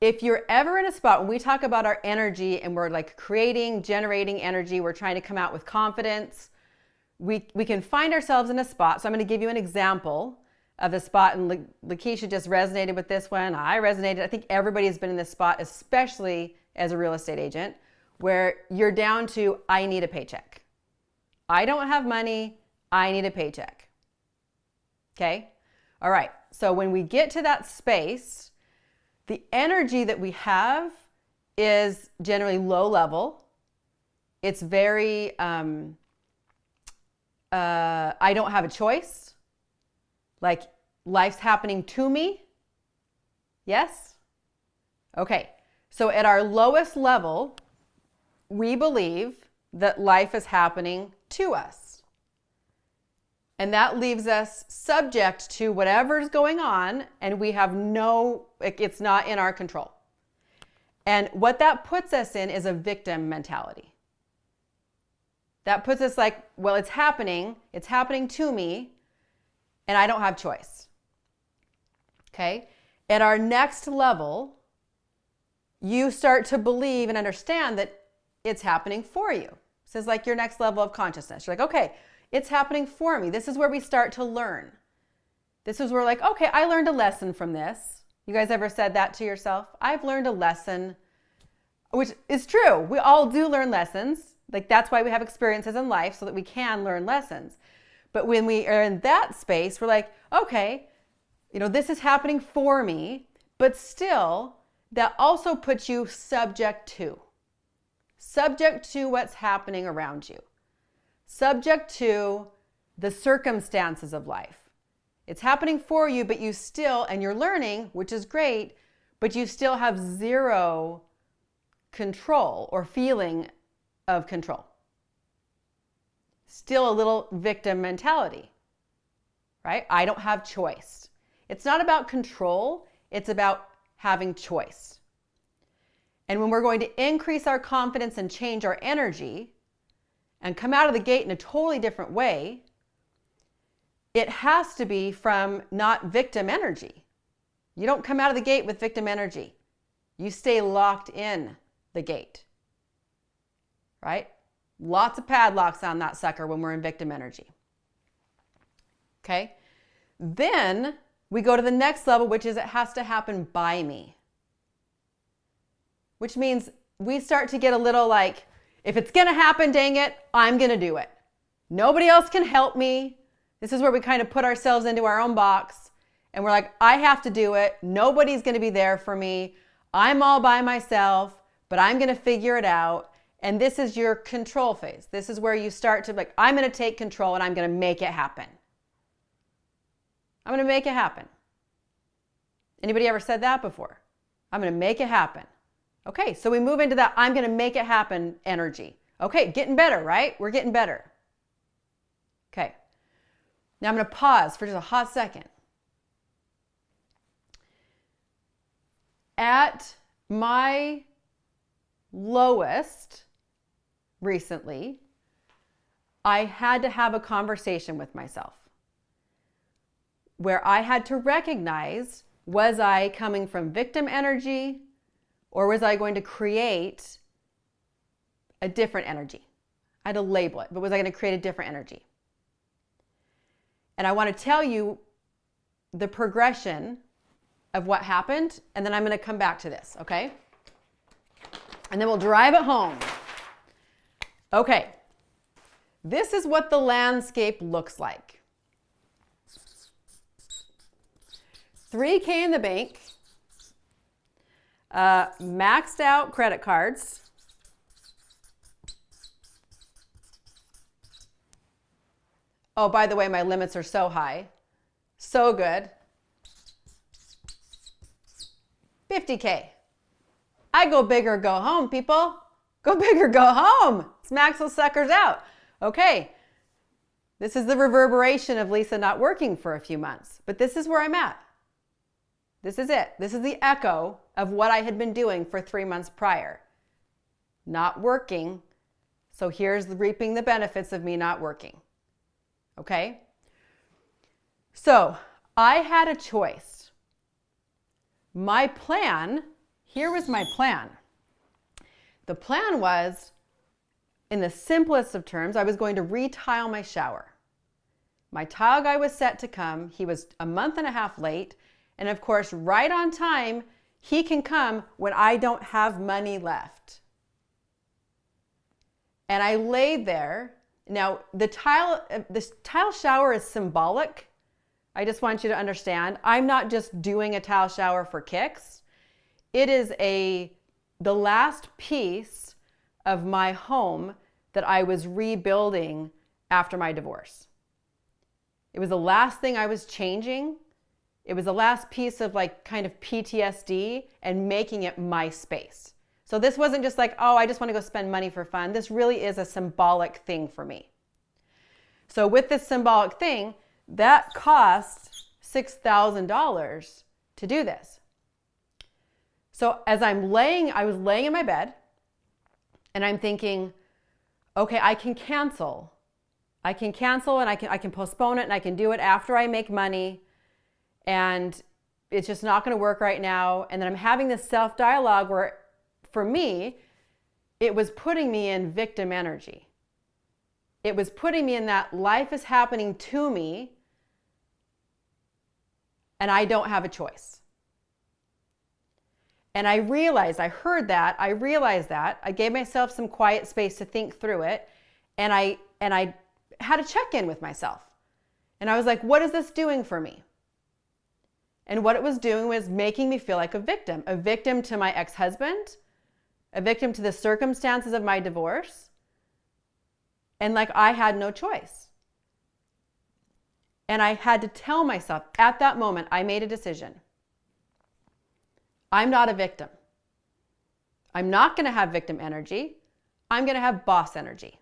if you're ever in a spot, when we talk about our energy and we're like creating, generating energy, we're trying to come out with confidence, we can find ourselves in a spot. So I'm going to give you an example of a spot, and Lakeisha just resonated with this one. I resonated. I think everybody has been in this spot, especially as a real estate agent, where you're down to, I need a paycheck. I don't have money. I need a paycheck. Okay? All right. So when we get to that space, the energy that we have is generally low level. It's very, I don't have a choice. Like life's happening to me. Yes? Okay. So at our lowest level, we believe that life is happening to us. And that leaves us subject to whatever's going on, and we have it's not in our control. And what that puts us in is a victim mentality. That puts us like, well, it's happening to me, and I don't have choice. Okay? At our next level, you start to believe and understand that it's happening for you. This is like your next level of consciousness. You're like, okay, it's happening for me. This is where we start to learn. This is where like, okay, I learned a lesson from this. You guys ever said that to yourself? I've learned a lesson, which is true. We all do learn lessons. Like that's why we have experiences in life, so that we can learn lessons. But when we are in that space, we're like, okay, this is happening for me, but still that also puts you subject to what's happening around you, subject to the circumstances of life. It's happening for you, but you still, and you're learning, which is great, but you still have zero control or feeling of control. Still a little victim mentality, right? I don't have choice. It's not about control. It's about having choice. And when we're going to increase our confidence and change our energy and come out of the gate in a totally different way, it has to be from not victim energy. You don't come out of the gate with victim energy. You stay locked in the gate, right? Lots of padlocks on that sucker when we're in victim energy. Okay? Then we go to the next level, which is it has to happen by me. Which means we start to get a little like, if it's going to happen, dang it, I'm going to do it. Nobody else can help me. This is where we kind of put ourselves into our own box and we're like, I have to do it. Nobody's going to be there for me. I'm all by myself, but I'm going to figure it out. And this is your control phase. This is where you start to like, I'm going to take control and I'm going to make it happen. I'm going to make it happen. Anybody ever said that before? I'm going to make it happen. Okay, so we move into that I'm going to make it happen energy. Okay, getting better, right? We're getting better. Okay. Now I'm going to pause for just a hot second. At my lowest recently, I had to have a conversation with myself where I had to recognize, was I coming from victim energy or was I going to create a different energy? I had to label it, but was I going to create a different energy? And I want to tell you the progression of what happened, and then I'm going to come back to this, okay? And then we'll drive it home. Okay, this is what the landscape looks like. $3,000 in the bank, maxed out credit cards, oh, by the way, my limits are so high, so good, $50,000. I go big or go home, people. Go big or go home. Let's max those suckers out. Okay, this is the reverberation of Lisa not working for a few months, but this is where I'm at. This is it. This is the echo of what I had been doing for 3 months prior. Not working. So here's reaping the benefits of me not working. Okay? So I had a choice. My plan, Here was my plan. The plan was, in the simplest of terms, I was going to retile my shower. My tile guy was set to come. He was a month and a half late. And of course, right on time, he can come when I don't have money left. And I laid there. Now, this tile shower is symbolic. I just want you to understand. I'm not just doing a tile shower for kicks. It is the last piece of my home that I was rebuilding after my divorce. It was the last thing I was changing. It was the last piece of like kind of PTSD and making it my space. So this wasn't just like, oh, I just want to go spend money for fun. This really is a symbolic thing for me. So with this symbolic thing, that cost $6,000 to do this. So as I was laying in my bed and I'm thinking, okay, I can cancel and I can postpone it and I can do it after I make money and it's just not going to work right now. And then I'm having this self-dialogue where for me, it was putting me in victim energy. It was putting me in that life is happening to me and I don't have a choice. And I realized I gave myself some quiet space to think through it. And I had a check-in with myself. And I was like, what is this doing for me? And what it was doing was making me feel like a victim to my ex-husband, a victim to the circumstances of my divorce. And like I had no choice. And I had to tell myself at that moment, I made a decision. I'm not a victim. I'm not going to have victim energy. I'm going to have boss energy.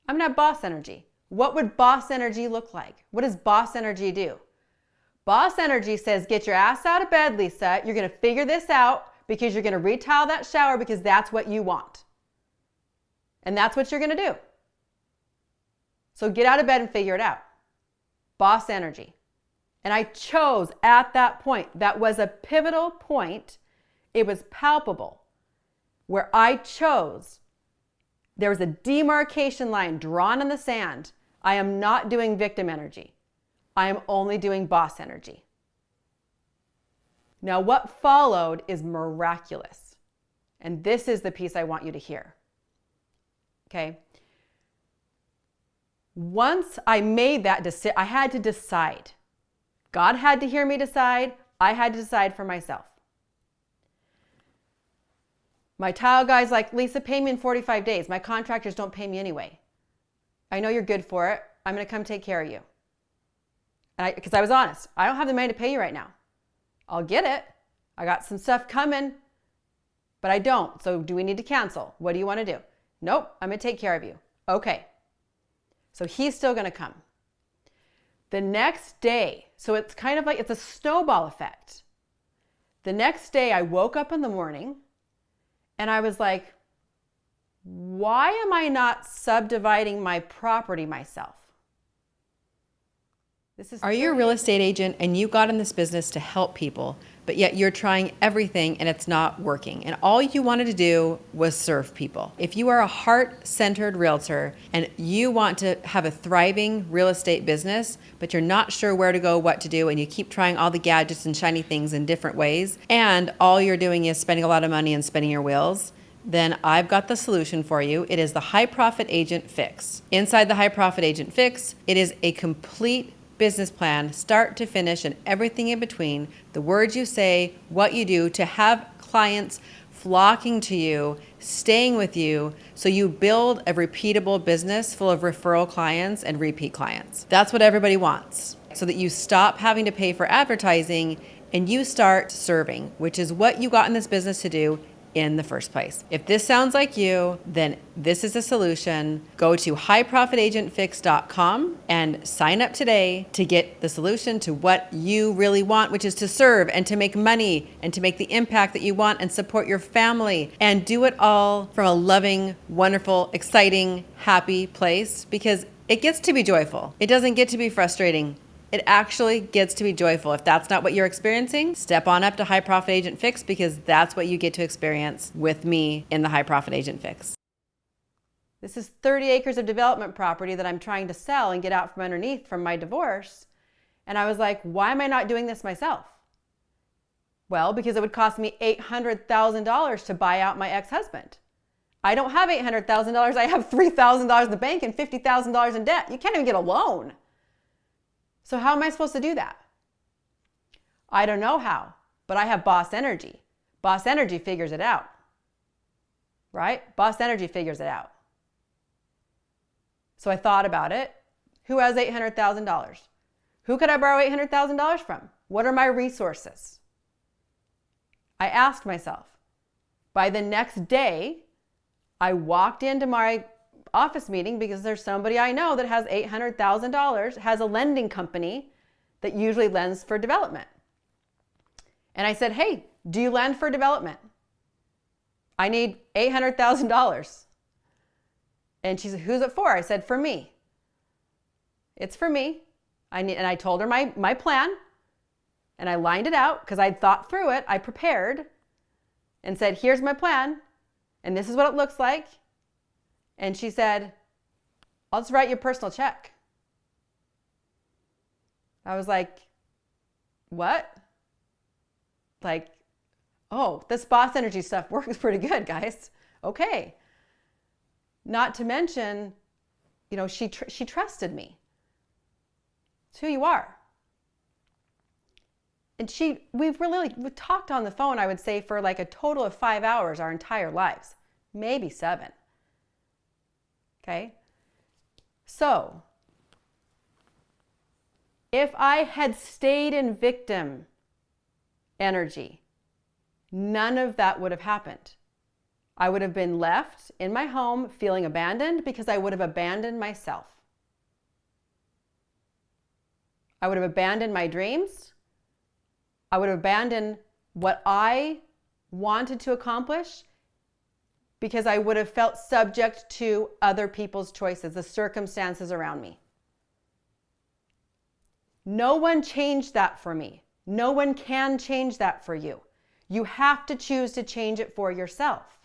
I'm going to have boss energy. What would boss energy look like? What does boss energy do? Boss energy says, get your ass out of bed, Lisa. You're going to figure this out because you're going to retile that shower because that's what you want. And that's what you're going to do. So get out of bed and figure it out. Boss energy. And I chose at that point, that was a pivotal point. It was palpable where I chose. There was a demarcation line drawn in the sand. I am not doing victim energy. I am only doing boss energy. Now, what followed is miraculous. And this is the piece I want you to hear. Okay? Once I made that decision, I had to decide. God had to hear me decide. I had to decide for myself. My tile guy's like, Lisa, pay me in 45 days. My contractors don't pay me anyway. I know you're good for it. I'm going to come take care of you. Because I was honest. I don't have the money to pay you right now. I'll get it. I got some stuff coming, but I don't. So do we need to cancel? What do you want to do? Nope, I'm going to take care of you. Okay. So he's still going to come. The next day, so it's kind of like, it's a snowball effect. The next day I woke up in the morning and I was like, why am I not subdividing my property myself? Are you a real estate agent and you got in this business to help people, but yet you're trying everything and it's not working, and all you wanted to do was serve people? If you are a heart-centered realtor and you want to have a thriving real estate business, but you're not sure where to go, what to do, and you keep trying all the gadgets and shiny things in different ways, and all you're doing is spending a lot of money and spinning your wheels, then I've got the solution for you. It is the High Profit Agent Fix. Inside the High Profit Agent Fix, it is a complete business plan, start to finish, and everything in between, the words you say, what you do, to have clients flocking to you, staying with you, so you build a repeatable business full of referral clients and repeat clients. That's what everybody wants, so that you stop having to pay for advertising and you start serving, which is what you got in this business to do in the first place. If this sounds like you, then this is a solution. Go to highprofitagentfix.com and sign up today to get the solution to what you really want, which is to serve and to make money and to make the impact that you want and support your family, and do it all from a loving, wonderful, exciting, happy place, because it gets to be joyful. It doesn't get to be frustrating It actually gets to be joyful. If that's not what you're experiencing, step on up to High Profit Agent Fix, because that's what you get to experience with me in the High Profit Agent Fix. This is 30 acres of development property that I'm trying to sell and get out from underneath from my divorce. And I was like, why am I not doing this myself? Well, because it would cost me $800,000 to buy out my ex-husband. I don't have $800,000. I have $3,000 in the bank and $50,000 in debt. You can't even get a loan. So how am I supposed to do that? I don't know how, but I have boss energy. Boss energy figures it out, right? Boss energy figures it out. So I thought about it. Who has $800,000? Who could I borrow $800,000 from? What are my resources? I asked myself. By the next day, I walked into my office meeting because there's somebody I know that has $800,000, has a lending company that usually lends for development. And I said, hey, do you lend for development? I need $800,000. And she said, who's it for? I said, for me. It's for me. And I told her my plan, and I lined it out because I'd thought through it. I prepared and said, here's my plan, and this is what it looks like. And she said, I'll just write you a personal check. I was like, what? Like, oh, this boss energy stuff works pretty good, guys. Okay. Not to mention, she trusted me. It's who you are. And we've talked on the phone, I would say, for like a total of 5 hours our entire lives, maybe 7. Okay? So, if I had stayed in victim energy, none of that would have happened. I would have been left in my home feeling abandoned because I would have abandoned myself. I would have abandoned my dreams. I would have abandoned what I wanted to accomplish because I would have felt subject to other people's choices, the circumstances around me. No one changed that for me. No one can change that for you. You have to choose to change it for yourself.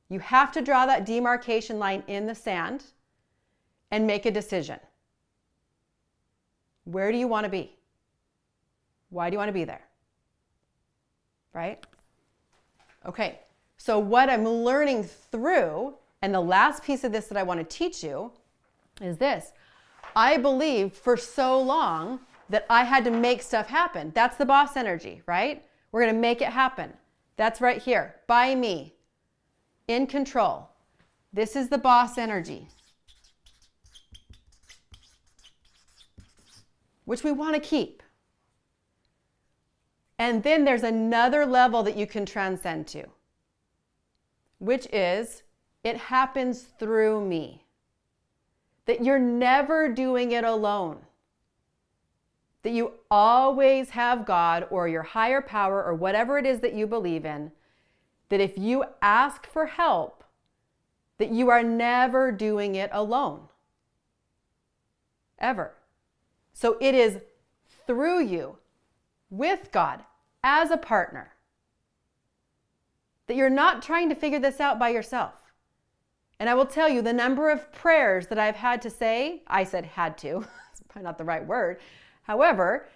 You have to draw that demarcation line in the sand and make a decision. Where do you want to be? Why do you want to be there? Right? Okay, so what I'm learning through, and the last piece of this that I want to teach you is this. I believed for so long that I had to make stuff happen. That's the boss energy, right? We're going to make it happen. That's right here. By me. In control. This is the boss energy, which we want to keep. And then there's another level that you can transcend to, which is it happens through me. That you're never doing it alone. That you always have God or your higher power or whatever it is that you believe in, that if you ask for help, that you are never doing it alone. Ever. So it is through you, with God, as a partner, that you're not trying to figure this out by yourself. And I will tell you the number of prayers that I've had to say, I said had to, it's probably not the right word, however,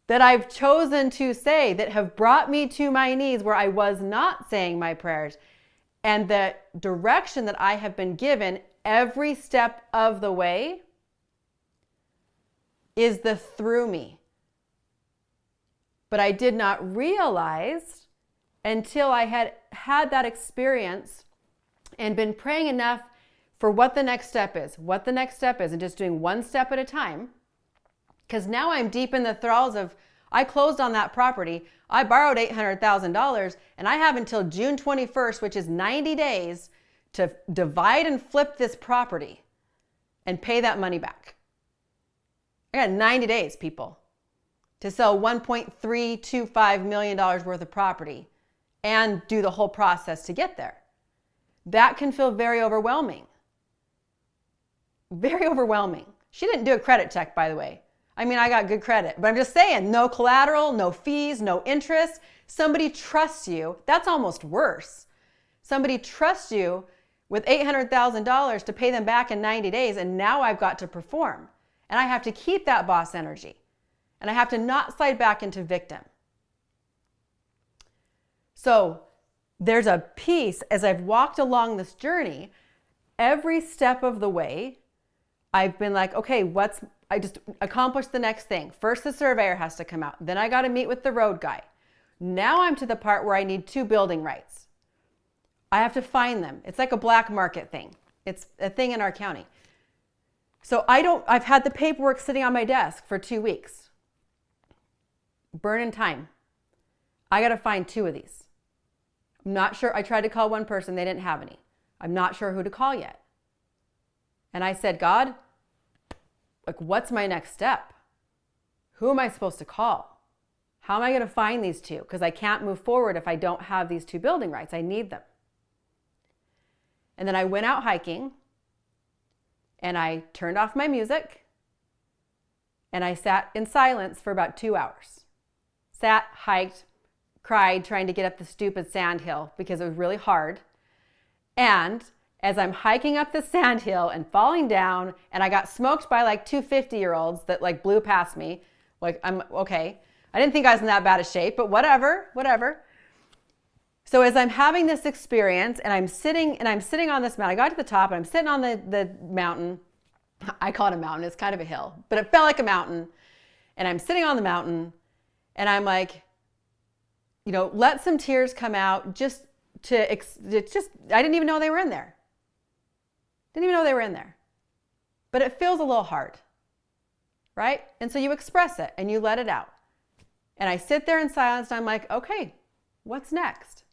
that I've chosen to say that have brought me to my knees where I was not saying my prayers, and the direction that I have been given every step of the way is the through me. But I did not realize until I had that experience and been praying enough for what the next step is, and just doing one step at a time. Because now I'm deep in the thralls of, I closed on that property, I borrowed $800,000, and I have until June 21st, which is 90 days, to divide and flip this property and pay that money back. I got 90 days, people, to sell $1.325 million worth of property and do the whole process to get there. That can feel very overwhelming. Very overwhelming. She didn't do a credit check, by the way. I mean, I got good credit, but I'm just saying, no collateral, no fees, no interest. Somebody trusts you. That's almost worse. Somebody trusts you with $800,000 to pay them back in 90 days, and now I've got to perform. And I have to keep that boss energy. And I have to not slide back into victim. So there's a piece, as I've walked along this journey, every step of the way, I've been like, okay, I just accomplished the next thing. First, the surveyor has to come out. Then I got to meet with the road guy. Now I'm to the part where I need 2 building rights. I have to find them. It's like a black market thing. It's a thing in our county. So I've had the paperwork sitting on my desk for 2 weeks. Burning time. I got to find 2 of these. I'm not sure. I tried to call one person. They didn't have any. I'm not sure who to call yet. And I said, God, like, what's my next step? Who am I supposed to call? How am I going to find these 2? Because I can't move forward if I don't have these 2 building rights. I need them. And then I went out hiking and I turned off my music and I sat in silence for about 2 hours. Sat, hiked, cried, trying to get up the stupid sand hill because it was really hard. And as I'm hiking up the sand hill and falling down, and I got smoked by like 2 50-year-olds that like blew past me, like, I'm okay. I didn't think I was in that bad a shape, but whatever. So as I'm having this experience and I'm sitting on this mountain, I got to the top and I'm sitting on the mountain. I call it a mountain. It's kind of a hill, but it felt like a mountain. And I'm sitting on the mountain and I'm like, let some tears come out I didn't even know they were in there. But it feels a little hard, right? And so you express it and you let it out. And I sit there in silence and I'm like, okay, what's next?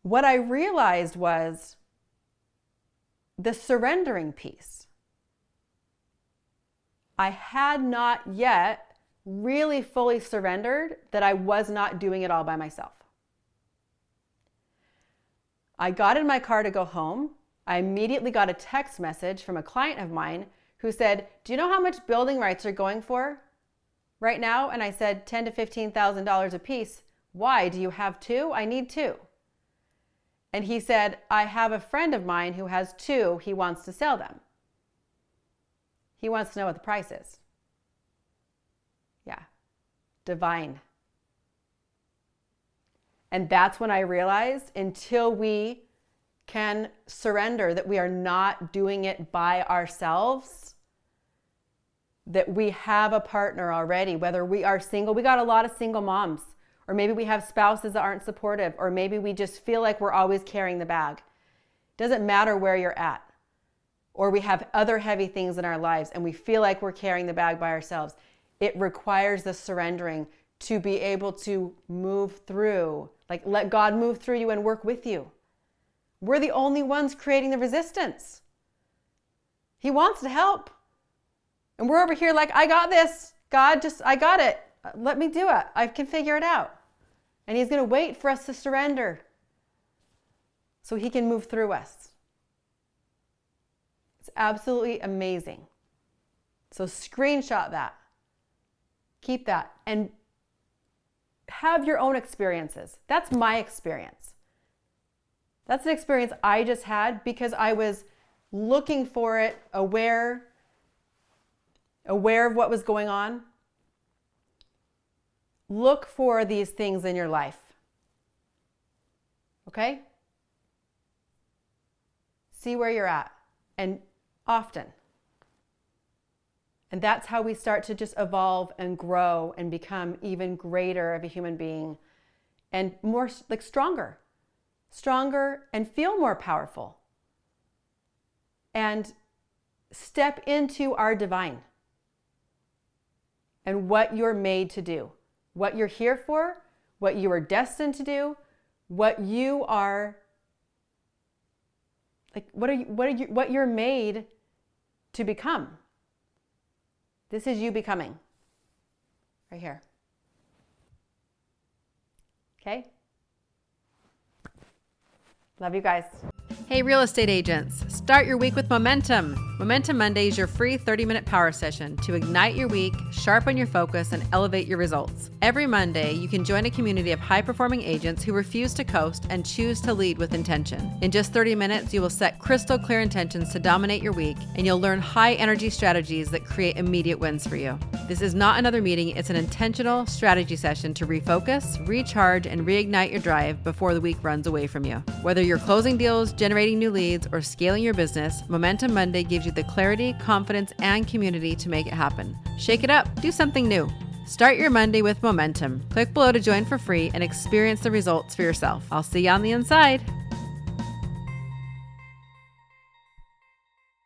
What I realized was the surrendering piece. I had not yet really fully surrendered that I was not doing it all by myself. I got in my car to go home. I immediately got a text message from a client of mine who said, do you know how much building rights are going for right now? And I said, $10,000 to $15,000 a piece. Why? Do you have 2? I need 2. And he said, I have a friend of mine who has 2. He wants to sell them. He wants to know what the price is. Yeah. Divine. And that's when I realized, until we can surrender that we are not doing it by ourselves, that we have a partner already, whether we are single. We got a lot of single moms, or maybe we have spouses that aren't supportive, or maybe we just feel like we're always carrying the bag. Doesn't matter where you're at. Or we have other heavy things in our lives and we feel like we're carrying the bag by ourselves. It requires the surrendering to be able to move through, like let God move through you and work with you. We're the only ones creating the resistance. He wants to help. And we're over here like, I got this. God, I got it. Let me do it. I can figure it out. And he's going to wait for us to surrender so he can move through us. It's absolutely amazing. So screenshot that. Keep that. And have your own experiences. That's my experience. That's an experience I just had because I was looking for it, aware of what was going on. Look for these things in your life. Okay? See where you're at. And often. And that's how we start to just evolve and grow and become even greater of a human being and more like stronger and feel more powerful and step into our divine and what you're made to do, what you're here for, what you are destined to do, what you are like, what you're made to become. This is you becoming right here. Okay? Love you guys. Hey, real estate agents. Start your week with momentum. Momentum Monday is your free 30-minute power session to ignite your week, sharpen your focus, and elevate your results. Every Monday, you can join a community of high-performing agents who refuse to coast and choose to lead with intention. In just 30 minutes, you will set crystal clear intentions to dominate your week, and you'll learn high-energy strategies that create immediate wins for you. This is not another meeting, it's an intentional strategy session to refocus, recharge, and reignite your drive before the week runs away from you. Whether you're closing deals, generating new leads, or scaling your business, Momentum Monday gives you the clarity, confidence, and community to make it happen. Shake it up, do something new. Start your Monday with momentum. Click below to join for free and experience the results for yourself. I'll see you on the inside.